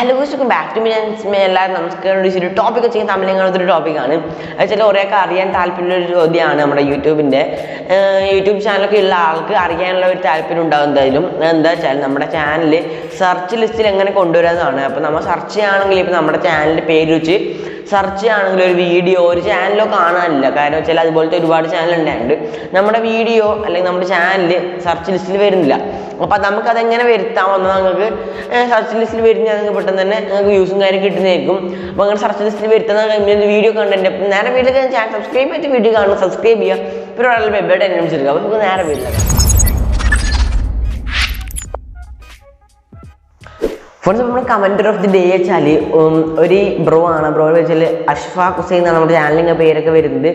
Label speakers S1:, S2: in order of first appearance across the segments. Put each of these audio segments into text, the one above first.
S1: Hello guys, welcome back to me and എല്ലാവരും നമസ്കാരം. ഒരു ടോപ്പിക് വെച്ചാൽ തമിഴ്നാട്ടിലൊരു ടോപ്പിക്കാണ്. അത് ചില കുറേയൊക്കെ അറിയാൻ താല്പര്യമുള്ള ഒരു ചോദ്യമാണ്. നമ്മുടെ യൂട്യൂബ് ചാനലൊക്കെ ഉള്ള ആൾക്ക് അറിയാനുള്ള ഒരു താല്പര്യം ഉണ്ടാകും. എന്തായാലും എന്താ വെച്ചാൽ നമ്മുടെ ചാനൽ സെർച്ച് ലിസ്റ്റിൽ എങ്ങനെ കൊണ്ടുവരാമെന്നാണ്. അപ്പോൾ നമ്മൾ സെർച്ച് ചെയ്യുകയാണെങ്കിൽ ഇപ്പോൾ നമ്മുടെ ചാനലിൻ്റെ പേര് വെച്ച് സെർച്ച് ചെയ്യുകയാണെങ്കിൽ ഒരു വീഡിയോ ഒരു ചാനലോ കാണാനില്ല. കാരണം വെച്ചാൽ അതുപോലത്തെ ഒരുപാട് ചാനൽ ഉണ്ടായിട്ടുണ്ട്. നമ്മുടെ വീഡിയോ അല്ലെങ്കിൽ നമ്മുടെ ചാനൽ സെർച്ച് ലിസ്റ്റിൽ വരുന്നില്ല. അപ്പോൾ നമുക്കതെങ്ങനെ വരുത്താമെന്ന് നിങ്ങൾക്ക് സെർച്ച് ലിസ്റ്റിൽ വരുന്ന പെട്ടെന്ന് തന്നെ നിങ്ങൾക്ക് യൂസും കാര്യം കിട്ടുന്നതായിരിക്കും. അപ്പോൾ അങ്ങനെ സെർച്ച് ലിസ്റ്റിൽ വരുത്തുന്ന വീഡിയോ കണ്ടന്റ് നേരെ വീട്ടിൽ ചാനൽ സബ്സ്ക്രൈബ് ചെയ്തിട്ട് വീഡിയോ കാണുമ്പോൾ സബ്സ്ക്രൈബ് ചെയ്യുക. പിന്നെ ഒരാളുടെ വെബ്സൈറ്റ് അനുസരിക്കുക. അപ്പോൾ നമുക്ക് നേരെ വീട്ടിൽ ഫ്രണ്ട്സ്, നമ്മുടെ കമൻറ്റർ ഓഫ് ദി ഡേ വെച്ചാൽ ഒരു ബ്രോ ആണ്. ബ്രോ വെച്ചാൽ അഷ്ഫാഖ് ഹുസൈൻ എന്നാണ് നമ്മുടെ ചാനലിൻ്റെ പേരൊക്കെ വരുന്നത്.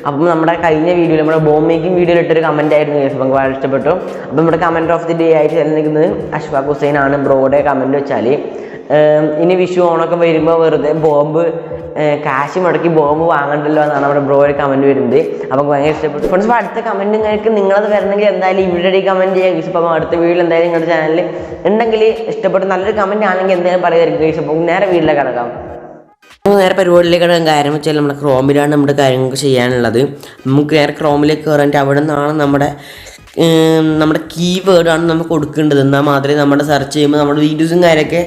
S1: അപ്പം നമ്മുടെ കഴിഞ്ഞ വീഡിയോയിൽ നമ്മുടെ ബോം മേക്കിംഗ് വീഡിയോയിൽ ഇട്ടൊരു കമൻറ്റ് ആയിരുന്നു. നമുക്ക് വളരെ ഇഷ്ടപ്പെട്ടു. അപ്പം നമ്മുടെ കമൻറ്റർ ഓഫ് ദി ഡേ ആയിട്ട് നിൽക്കുന്നത് അഷ്ഫാഖ് ഹുസൈൻ ആണ്. ബ്രോയുടെ കമൻറ്റ് വെച്ചാൽ ഇനി വിഷു ഓണൊക്കെ വരുമ്പോൾ വെറുതെ ബോംബ് കാശ് മുടക്കി ബോംബ് വാങ്ങണ്ടല്ലോ എന്നാണ് നമ്മുടെ ബ്രോയുടെ കമൻറ്റ് വരുന്നത്. അപ്പം ഭയങ്കര ഇഷ്ടപ്പെട്ടു. ഫ്രണ്ട്സ്, അപ്പോൾ അടുത്ത കമൻറ്റ് നിങ്ങൾക്ക് നിങ്ങളത് വരണമെങ്കിൽ എന്തായാലും ഇവിടെ കമൻറ്റ് ചെയ്യുക ഗൈസ്. അപ്പം അടുത്ത വീഡിയോയിൽ എന്തായാലും നിങ്ങളുടെ ചാനൽ ഉണ്ടെങ്കിൽ ഇഷ്ടപ്പെട്ട് നല്ലൊരു കമൻറ്റ് ആണെങ്കിൽ എന്തായാലും പറയുമായിരിക്കും ഗൈസ്. അപ്പം നേരെ വീട്ടിലേക്ക് കിടക്കാം. നേരെ പരിപാടിയിലേക്ക് കിടക്കാൻ കാര്യം വെച്ചാൽ നമ്മുടെ ക്രോമിലാണ് നമ്മുടെ കാര്യങ്ങളൊക്കെ ചെയ്യാനുള്ളത്. നമുക്ക് നേരെ ക്രോമിലേക്ക് കയറാൻ അവിടെ നിന്നാണ് നമ്മുടെ കീവേഡാണ് നമുക്ക് കൊടുക്കേണ്ടത്. എന്നാൽ മാത്രമേ നമ്മുടെ സെർച്ച് ചെയ്യുമ്പോൾ നമ്മുടെ വീഡിയോസും കാര്യമൊക്കെ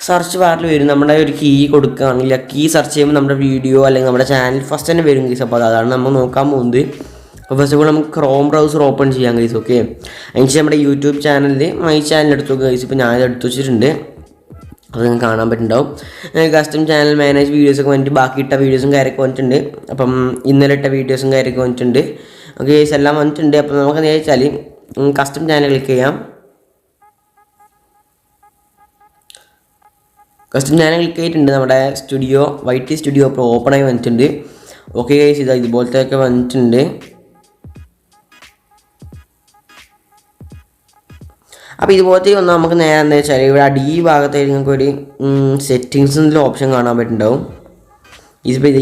S1: സെർച്ച് ബാറിൽ വരും. നമ്മുടെ ഒരു കീ കൊടുക്കുകയാണെങ്കിൽ ആ കീ സെർച്ച് ചെയ്യുമ്പോൾ നമ്മുടെ വീഡിയോ അല്ലെങ്കിൽ നമ്മുടെ ചാനൽ ഫസ്റ്റ് തന്നെ വരും ഗൈസ്. അപ്പോൾ അതാണ് നമ്മൾ നോക്കാൻ പോകുന്നത്. അപ്പോൾ ഫസ്റ്റ് ഓഫ് ഓൾ നമുക്ക് ക്രോം ബ്രൗസർ ഓപ്പൺ ചെയ്യാം ഗൈസ്. ഓക്കെ, അതിനുശേഷം നമ്മുടെ യൂട്യൂബ് ചാനലിൽ മൈ ചാനൽ എടുത്തു നോക്കുക ഗൈസ്. ഇപ്പോൾ ഞാനത് എടുത്തു വെച്ചിട്ടുണ്ട്. അത് നിങ്ങൾക്ക് കാണാൻ പറ്റുന്നുണ്ടാവും. കസ്റ്റം ചാനൽ മാനേജ് വീഡിയോസൊക്കെ വന്നിട്ട് ബാക്കി ഇട്ട വീഡിയോസും കാര്യമൊക്കെ വന്നിട്ടുണ്ട്. അപ്പം ഇന്നലെ ഇട്ട വീഡിയോസും കാര്യമൊക്കെ വന്നിട്ടുണ്ട്. ഓക്കെ ഗൈസ്, എല്ലാം വന്നിട്ടുണ്ട്. അപ്പം നമുക്ക് എന്താ വെച്ചാൽ കസ്റ്റം ചാനൽ ക്ലിക്ക് ചെയ്യാം. കസ്റ്റം ചാനൽ ക്ലിക്ക് ചെയ്തിട്ടുണ്ട്. നമ്മുടെ വൈറ്റ് സ്റ്റുഡിയോ ഇപ്പോൾ ഓപ്പണായി വന്നിട്ടുണ്ട്. ഓക്കെ ഗൈസ്, ഇതുപോലത്തെ ഒക്കെ വന്നിട്ടുണ്ട്. അപ്പോൾ ഇതുപോലത്തെ വന്നാൽ നമുക്ക് നേരെ എന്താ വെച്ചാൽ ഇവിടെ ഈ ഭാഗത്തായിട്ട് നിങ്ങൾക്ക് ഒരു സെറ്റിങ്സിൻ്റെ ഓപ്ഷൻ കാണാൻ പറ്റുന്നുണ്ടാവും.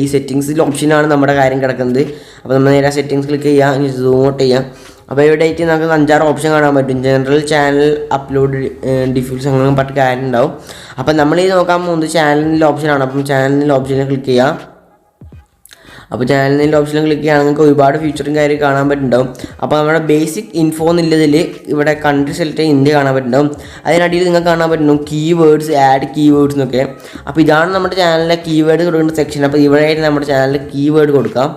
S1: ഈ സെറ്റിങ്സിൻ്റെ ഓപ്ഷനാണ് നമ്മുടെ കാര്യം കിടക്കുന്നത്. അപ്പോൾ നമ്മൾ നേരെ സെറ്റിങ്സ് ക്ലിക്ക് ചെയ്യുക, ഇനി സൂം ഔട്ട് ചെയ്യാം. അപ്പോൾ ഇവിടെ ആയിട്ട് നമുക്ക് 5-6 ഓപ്ഷൻ കാണാൻ പറ്റും. ജനറൽ, ചാനൽ, അപ്ലോഡ്, ഡിഫ്യൂസ്, അങ്ങനെ പറ്റ കാര്യം ഉണ്ടാവും. അപ്പം നമ്മൾ ഈ നോക്കാൻ പോകുന്നത് ചാനലിൻ്റെ ഓപ്ഷനാണ്. അപ്പം ചാനലിൻ്റെ ഓപ്ഷനിൽ ക്ലിക്ക് ചെയ്യാം. അപ്പോൾ ചാനലിൻ്റെ ഓപ്ഷനിൽ ക്ലിക്ക് ചെയ്യുകയാണെങ്കിൽ നിങ്ങൾക്ക് ഒരുപാട് ഫീച്ചറും കാര്യം കാണാൻ പറ്റുന്നുണ്ടാവും. അപ്പോൾ നമ്മുടെ ബേസിക് ഇൻഫോ എന്നുള്ളതിൽ ഇവിടെ കൺട്രി സെലക്ട് ഇന്ത്യ കാണാൻ പറ്റുന്നുണ്ടാവും. അതിനടിയിൽ നിങ്ങൾക്ക് കാണാൻ പറ്റുന്നുണ്ടാവും കീവേഡ്സ്, ആഡ് കീവേഡ്സ് എന്നൊക്കെ. അപ്പോൾ ഇതാണ് നമ്മുടെ ചാനലിലെ കീവേഡ് കൊടുക്കുന്ന സെക്ഷൻ. അപ്പോൾ ഇവിടെ ആയിട്ട് നമ്മുടെ ചാനലിൽ കീവേഡ് കൊടുക്കാം.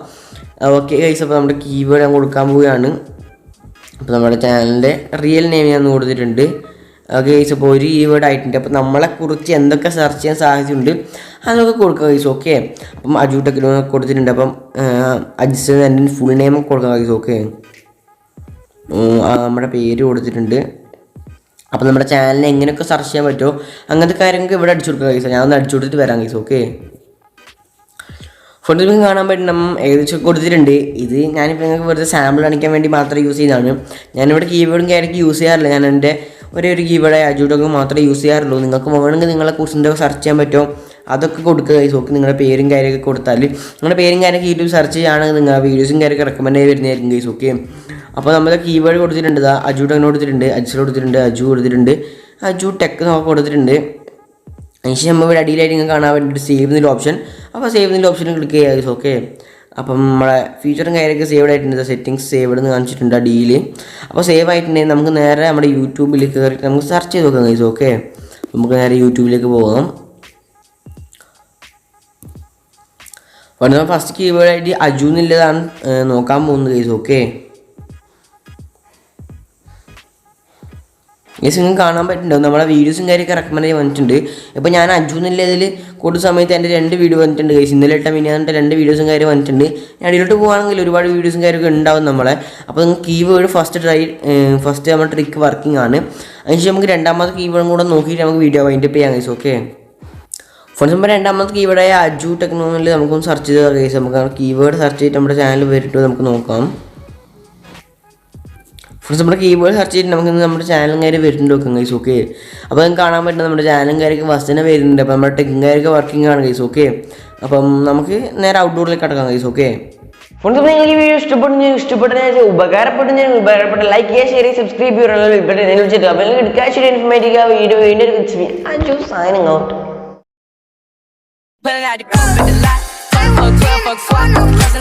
S1: ഓക്കെ ഗൈസ്, അപ്പോൾ നമ്മുടെ കീവേഡ് ഞാൻ കൊടുക്കാൻ പോവുകയാണ്. അപ്പോൾ നമ്മുടെ ചാനലിൻ്റെ റിയൽ നെയിം ഞാൻ കൊടുത്തിട്ടുണ്ട്. ഓക്കെ ഗൈസ്, അപ്പോൾ ഒരു കീവേഡ് ആയിട്ടുണ്ട്. അപ്പോൾ നമ്മളെക്കുറിച്ച് എന്തൊക്കെ സെർച്ച് ചെയ്യാൻ സാധ്യതയുണ്ട് അതൊക്കെ കൊടുക്കുക ഗൈസ്. ഓക്കെ, അപ്പം അജു ടെക്നോ കൊടുത്തിട്ടുണ്ട്. അപ്പം അജിസ് എൻ്റെ ഫുൾ നെയിം കൊടുക്കുക ഗൈസ്. ഓക്കെ, നമ്മുടെ പേര് കൊടുത്തിട്ടുണ്ട്. അപ്പോൾ നമ്മുടെ ചാനലിനെ എങ്ങനെയൊക്കെ സെർച്ച് ചെയ്യാൻ പറ്റുമോ അങ്ങനത്തെ കാര്യങ്ങൾക്ക് ഇവിടെ അടിച്ചു കൊടുക്കുക ഗൈസ്. ഞാൻ ഒന്ന് അടിച്ചു കൊടുത്തിട്ട് വരാം ഗൈസ്. ഓക്കെ, ഫോണിൽ നിങ്ങൾക്ക് കാണാൻ പറ്റും ഏകദേശം കൊടുത്തിട്ടുണ്ട്. ഇത് ഞാനിപ്പോൾ നിങ്ങൾക്ക് വെറുതെ സാമ്പിൾ കാണിക്കാൻ വേണ്ടി മാത്രം യൂസ് ചെയ്തതാണ്. ഞാനിവിടെ കീവേഡും കാര്യമൊക്കെ യൂസ് ചെയ്യാറില്ല. ഞാൻ എൻ്റെ ഒരു കീവേഡായ അജു ടെക്നോ മാത്രമേ യൂസ് ചെയ്യാറുള്ളൂ. നിങ്ങൾക്ക് വേണമെങ്കിൽ നിങ്ങളെ കുറിച്ച് സെർച്ച് ചെയ്യാൻ പറ്റുമോ അതൊക്കെ കൊടുക്കുക ഗൈസ്. ഓക്കെ, നിങ്ങളുടെ പേരും കാര്യമൊക്കെ കൊടുത്താൽ നിങ്ങളുടെ പേരും കാര്യമൊക്കെ യൂട്യൂബ് സെർച്ച് ചെയ്യുകയാണെങ്കിൽ നിങ്ങൾ വീഡിയോസും കാര്യമൊക്കെ റെക്കമെൻഡ് ആയി വരുന്നതായിരിക്കും ഗൈസ്. ഓക്കെ, അപ്പോൾ നമ്മൾ കീവേഡ് കൊടുത്തിട്ടുണ്ട്. അജു ടെക്നോ കൊടുത്തിട്ടുണ്ട്, അജിസ് കൊടുത്തിട്ടുണ്ട്, അജു കൊടുത്തിട്ടുണ്ട്, അജു ടെക്നോ കൊടുത്തിട്ടുണ്ട്. അതിനുശേഷം നമ്മൾ ഇവിടെ അടിയിലായിട്ട് നിങ്ങൾക്ക് കാണാൻ വേണ്ടിയിട്ട് സേവ് എന്നുള്ള ഓപ്ഷൻ. അപ്പോൾ സേവ് എന്നുള്ള ഓപ്ഷനിൽ ക്ലിക്ക് ചെയ്യുക ഗൈസ്. ഓക്കെ, അപ്പം നമ്മുടെ ഫീച്ചറും കാര്യമൊക്കെ സേവ്ഡ് ആയിട്ടുണ്ട്. സെറ്റിങ്സ് സേവ്ഡ് എന്ന് കാണിച്ചിട്ടുണ്ട് അടിയിൽ. അപ്പോൾ സേവ് ആയിട്ടുണ്ടെങ്കിൽ നമുക്ക് നേരെ നമ്മുടെ യൂട്യൂബിൽ കയറിയിട്ട് നമുക്ക് സെർച്ച് ചെയ്ത് നോക്കാം ഗൈസ്. ഓക്കെ, നമുക്ക് നേരെ യൂട്യൂബിലേക്ക് പോകാം. അപ്പോൾ നമ്മൾ ഫസ്റ്റ് കീവേഡായിട്ട് അജു എന്നുള്ളതാണ് നോക്കാൻ പോകുന്നത് ഗൈസ്. ഓക്കെ ഗൈസ്, നിങ്ങൾക്ക് കാണാൻ പറ്റുന്നുണ്ടാവും നമ്മുടെ വീഡിയോസും കാര്യമൊക്കെ റെക്കമെൻഡ് ചെയ്ത് വന്നിട്ടുണ്ട്. ഇപ്പോൾ ഞാൻ അജു എന്നുള്ളതിൽ കൊടുത്ത സമയത്ത് എൻ്റെ 2 വീഡിയോ വന്നിട്ടുണ്ട് ഗൈസ്. ഇന്നലെ ഇട്ട മിനിഞ്ഞാന്നിട്ട് 2 വീഡിയോസും കാര്യം വന്നിട്ടുണ്ട്. ഞാൻ അടിയിലോട്ട് പോകുകയാണെങ്കിൽ ഒരുപാട് വീഡിയോസും കാര്യമൊക്കെ ഉണ്ടാവും നമ്മളെ. അപ്പോൾ നിങ്ങൾക്ക് കീവേഡ് ഫസ്റ്റ് നമ്മുടെ ട്രിക്ക് വർക്കിംഗ് ആണ്. അതിനുശേഷം നമുക്ക് രണ്ടാമത്തെ കീവേഡും കൂടെ നോക്കിയിട്ട് നമുക്ക് വീഡിയോ വൈൻഡപ്പ് ചെയ്യാം ഗൈസ്. ഓക്കെ, ഫോൺസ് നമ്പർ രണ്ടാമത്തെ കീവേഡായ അജു ടെക്നോ എന്നുള്ളത് നമുക്കൊന്ന് സെർച്ച് ചെയ്താൽ ഗൈസ്. നമുക്ക് കീവേഡ് സെർച്ച് ചെയ്തിട്ട് നമ്മുടെ ചാനൽ വരിട്ട് നമുക്ക് നോക്കാം. ഫ്രണ്ട്സ്, നമ്മുടെ കീബോർഡ് സെർച്ച് ചെയ്തിട്ട് നമുക്ക് നമ്മുടെ ചാനലും കാര്യം വരുന്നുണ്ട് നോക്കാം ഗൈസ്. ഓക്കെ, അപ്പോൾ നമുക്ക് കാണാൻ പറ്റുന്നത് നമ്മുടെ ചാനലും കാര്യമൊക്കെ ഫസ്റ്റ് തന്നെ വരുന്നുണ്ട്. അപ്പോൾ നമ്മുടെ ടെക്കും കാര്യമൊക്കെ വർക്കിംഗ് ആണ് ഗൈസ്. ഓക്കെ, അപ്പം നമുക്ക് നേരെ ഔട്ട്ഡോറിലേക്ക് കിടക്കാം ഗൈസ്. ഓക്കെ ഫ്രണ്ട്സ്, അപ്പോൾ നിങ്ങൾക്ക് ഈ വീഡിയോ ഉപകാരപ്പെട്ട ലൈക്ക് ചെയ്യുക, ഷെയർ ചെയ്യുക, സബ്സ്ക്രൈബ് ചെയ്യുക, അപ്പോൾ നിങ്ങൾക്ക് എടുക്കാൻ ശരി ഇൻഫോർമേറ്റീവ് വീഡിയോ വീണ്ടും Aju signing out.
S2: Pulling out the coupe at the lot. 12 fuck 12 fuck swap.